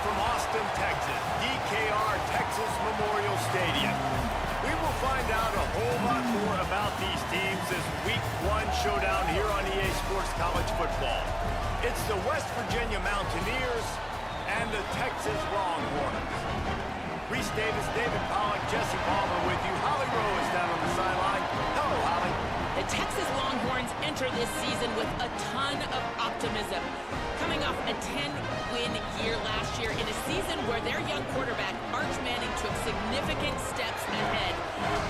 from Austin, Texas, DKR Texas Memorial Stadium. We will find out a whole lot more about these teams this Week 1 showdown here on EA Sports College Football. It's the West Virginia Mountaineers and the Texas Longhorns. Reese Davis, David Pollack, Jesse Palmer with you. Holly Rowe is down on the sideline. Hello, Holly. The Texas Longhorns enter this season with a ton of optimism. Coming off a 10-win year last year in a season where their young quarterback, Arch Manning, took significant steps ahead.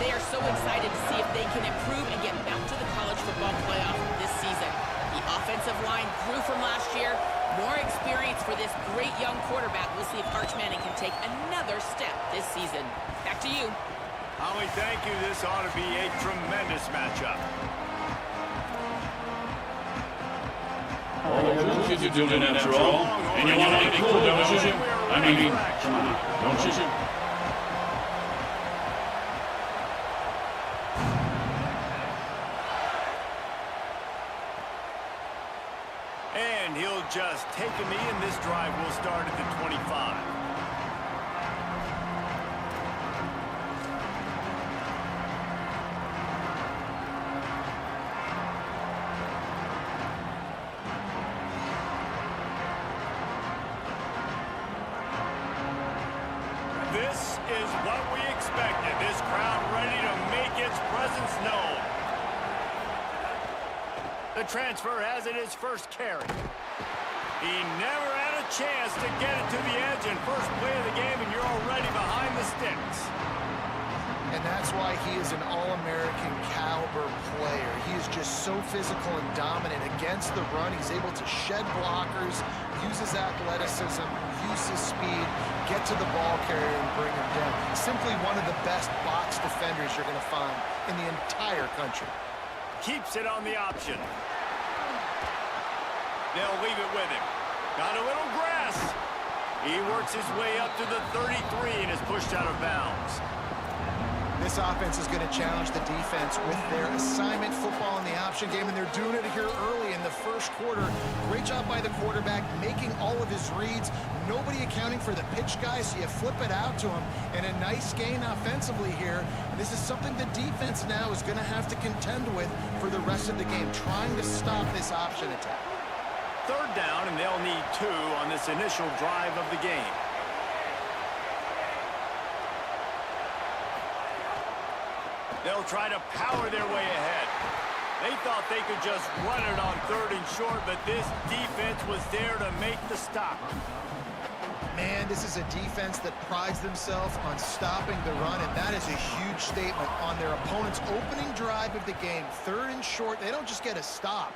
They are so excited to see if they can improve and get back to the college football playoff this season. The offensive line grew from last year. More experience for this great young quarterback. We'll see if Arch Manning can take another step this season. Back to you. Holly, thank you. This ought to be a tremendous matchup. All kids are doing it after all. And you want to be cool, don't you? I mean, come on, don't you? And he'll just take a knee, and this drive will start at the 25. This is what we expected. This crowd ready to make its presence known. The transfer has it his first carry. He never had a chance to get it to the edge, and first play of the game, and you're already behind the sticks. And that's why he is an All-American caliber player. He is just so physical and dominant against the run. He's able to shed blockers, use his athleticism, use his speed, get to the ball carrier and bring him down. Simply one of the best box defenders you're going to find in the entire country. Keeps it on the option. They'll leave it with him. Got a little grass. He works his way up to the 33 and is pushed out of bounds. This offense is going to challenge the defense with their assignment football in the option game, and they're doing it here early in the first quarter. Great job by the quarterback, making all of his reads. Nobody accounting for the pitch guy, so you flip it out to him. And a nice gain offensively here. And this is something the defense now is going to have to contend with for the rest of the game, trying to stop this option attack. Third down, and they'll need 2 on this initial drive of the game. They'll try to power their way ahead. They thought they could just run it on 3rd and short, but this defense was there to make the stop. Man, this is a defense that prides themselves on stopping the run, and that is a huge statement on their opponent's opening drive of the game. 3rd and short, they don't just get a stop.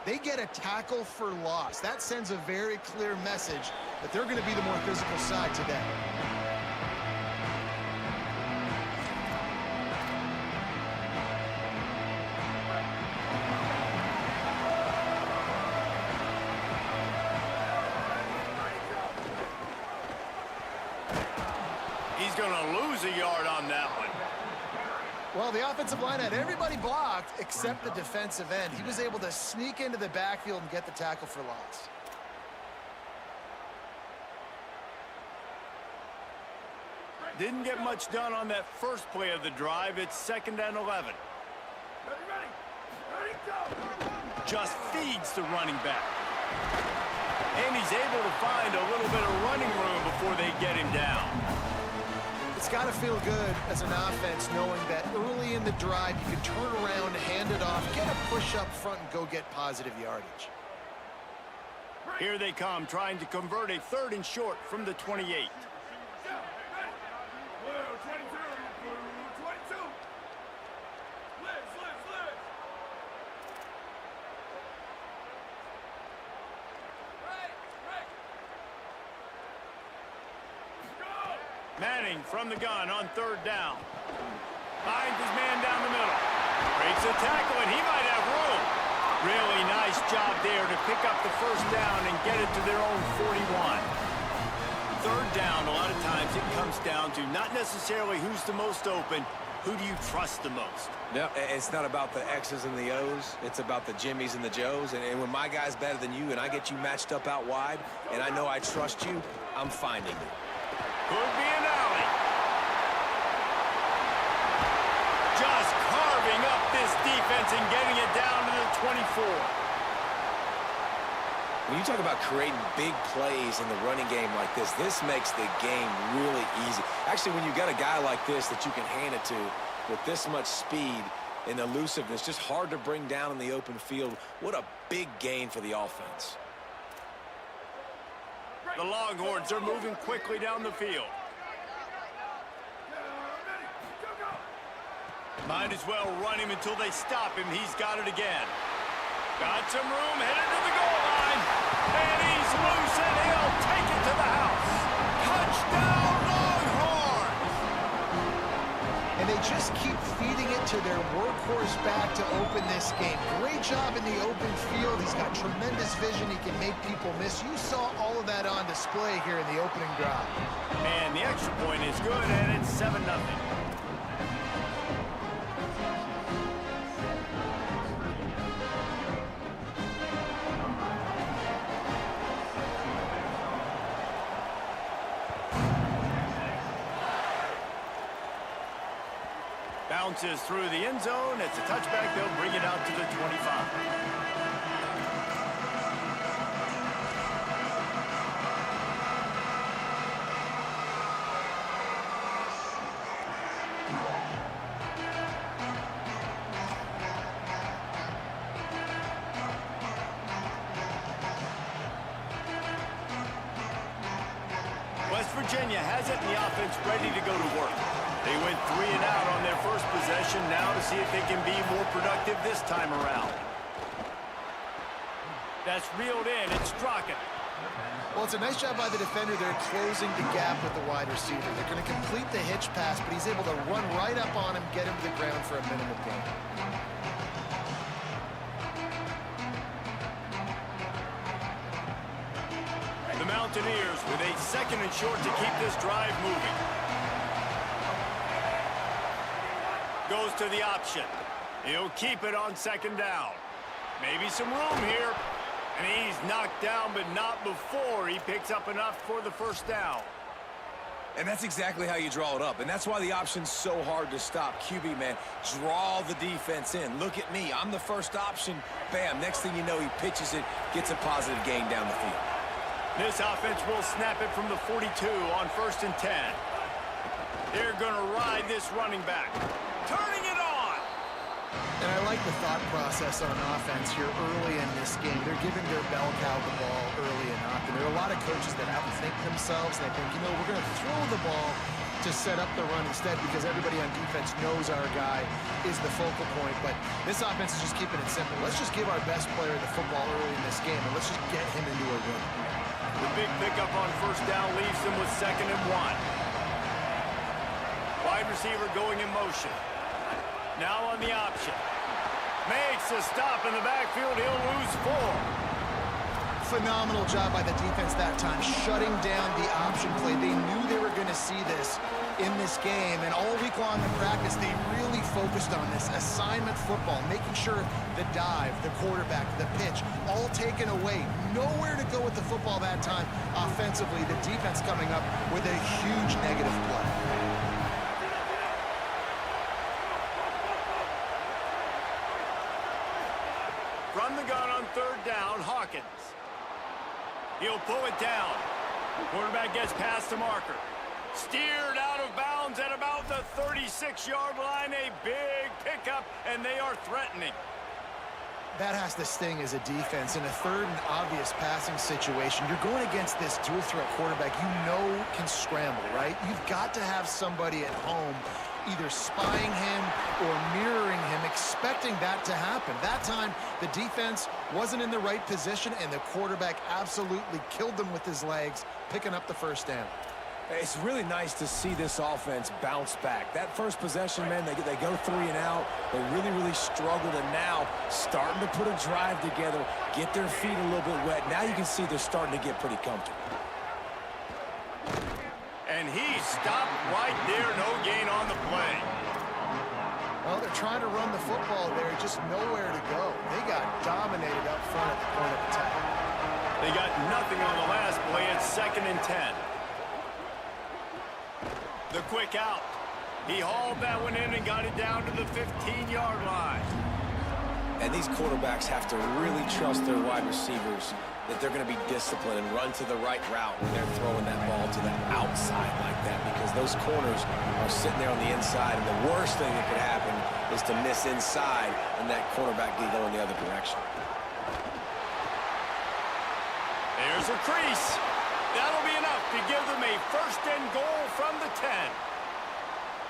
They get a tackle for loss. That sends a very clear message that they're going to be the more physical side today. He's going to lose a yard on that one. Well, the offensive line had everybody blocked except the defensive end. He was able to sneak into the backfield and get the tackle for loss. Didn't get much done on that first play of the drive. It's 2nd and 11. Just feeds the running back. And he's able to find a little bit of running room before they get him down. It's got to feel good as an offense knowing that early in the drive you can turn around, hand it off, get a push up front, and go get positive yardage. Here they come, trying to convert a 3rd and short from the 28. Manning from the gun on 3rd down. Finds his man down the middle. Breaks a tackle, and he might have room. Really nice job there to pick up the first down and get it to their own 41. 3rd down, a lot of times it comes down to not necessarily who's the most open, Who do you trust the most? No, it's not about the X's and the O's. It's about the Jimmies and the Joes. And when my guy's better than you and I get you matched up out wide and I know I trust you, I'm finding you. Could be an alley. Just carving up this defense and getting it down to the 24. When you talk about creating big plays in the running game like this makes the game really easy. Actually, when you got a guy like this that you can hand it to with this much speed and elusiveness, just hard to bring down in the open field, what a big gain for the offense. The Longhorns are moving quickly down the field. Might as well run him until they stop him. He's got it again. Got some room, headed to the goal line. And he's loose, and he'll take it to the house. Touchdown, Longhorns! And they just keep feeding it to their workhorse back to open this game. Great job in the open field. He's got tremendous vision. He can make people miss. You saw all of that on display here in the opening drive. And the extra point is good, and it's 7-0. Bounces through the end zone. It's a touchback. They'll bring it out to the 25. West Virginia has it, and the offense ready to go to work. They went 3 and out on their first possession, now to see if they can be more productive this time around. That's reeled in. It's Strachan. Well, it's a nice job by the defender. They're closing the gap with the wide receiver. They're going to complete the hitch pass, but he's able to run right up on him, get him to the ground for a minimum gain. The Mountaineers with a 2nd and short to keep this drive moving. Goes to the option. He'll keep it on 2nd down. Maybe some room here. And he's knocked down, but not before he picks up enough for the 1st down. And that's exactly how you draw it up. And that's why the option's so hard to stop. QB, man, draw the defense in. Look at me. I'm the first option. Bam. Next thing you know, he pitches it, gets a positive gain down the field. This offense will snap it from the 42 on 1st and 10. They're going to ride this running back. Turning it on! And I like the thought process on offense here early in this game. They're giving their bell cow the ball early and often. There are a lot of coaches that have to think themselves. They think, you know, we're going to throw the ball to set up the run instead because everybody on defense knows our guy is the focal point. But this offense is just keeping it simple. Let's just give our best player the football early in this game, and let's just get him into a rhythm. The big pickup on 1st down leaves them with 2nd and 1. Wide receiver going in motion. Now on the option. Makes a stop in the backfield. He'll lose 4. Phenomenal job by the defense that time, shutting down the option play. They knew they were going to see this in this game, and all week long in practice, they really focused on this assignment football, making sure the dive, the quarterback, the pitch, all taken away. Nowhere to go with the football that time offensively. The defense coming up with a huge negative play. From the gun on 3rd down, Hawkins. He'll pull it down. Quarterback gets past the marker. Steered out of bounds at about the 36-yard line. A big pickup, and they are threatening. That has to sting as a defense. In a 3rd and obvious passing situation, you're going against this dual-threat quarterback you know can scramble, right? You've got to have somebody at home either spying him or mirroring him, expecting that to happen. That time, the defense wasn't in the right position, and the quarterback absolutely killed them with his legs, picking up the 1st down. It's really nice to see this offense bounce back. That first possession, man, they go 3 and out. They really struggled, and now starting to put a drive together, get their feet a little bit wet. Now you can see they're starting to get pretty comfortable. And he stopped right there. No gain on the play. Well, they're trying to run the football there, just nowhere to go. They got dominated up front at the point of attack. They got nothing on the last play. It's 2nd and 10. The quick out. He hauled that one in and got it down to the 15-yard line. And these quarterbacks have to really trust their wide receivers that they're going to be disciplined and run to the right route when they're throwing that ball to the outside like that, because those corners are sitting there on the inside, and the worst thing that could happen is to miss inside and that cornerback be going the other direction. There's a crease. That'll be enough to give them a 1st and goal from the 10.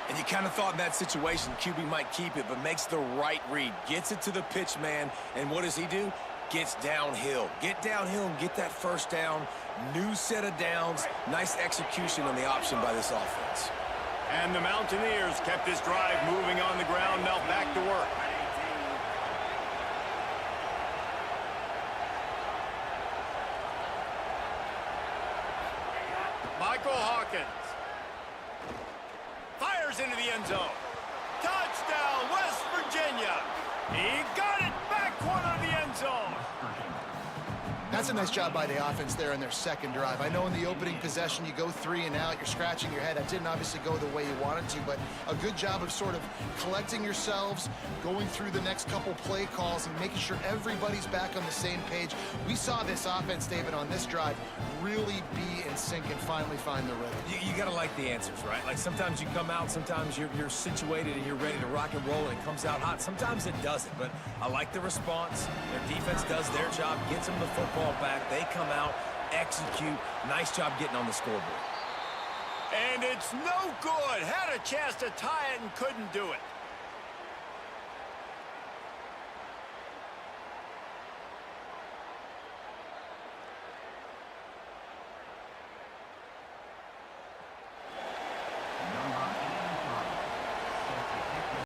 And you kind of thought in that situation QB might keep it, but makes the right read. Gets it to the pitch man, and what does he do? Gets downhill. Get downhill and get that 1st down. New set of downs. Nice execution on the option by this offense. And the Mountaineers kept this drive moving on the ground. Now back to work. Michael Hawkins fires into the end zone. Touchdown, West Virginia. He got it back corner of the end zone. That's a nice job by the offense there in their 2nd drive. I know in the opening possession you go 3 and out, you're scratching your head. That didn't obviously go the way you wanted to, but a good job of sort of collecting yourselves, going through the next couple play calls and making sure everybody's back on the same page. We saw this offense, David, on this drive really be in sync and finally find the rhythm. You got to like the answers, right? Like sometimes you come out, sometimes you're situated and you're ready to rock and roll and it comes out hot. Sometimes it doesn't, but I like the response. Their defense does their job, gets them the football back. They come out, execute. Nice job getting on the scoreboard. And it's no good. Had a chance to tie it and couldn't do it.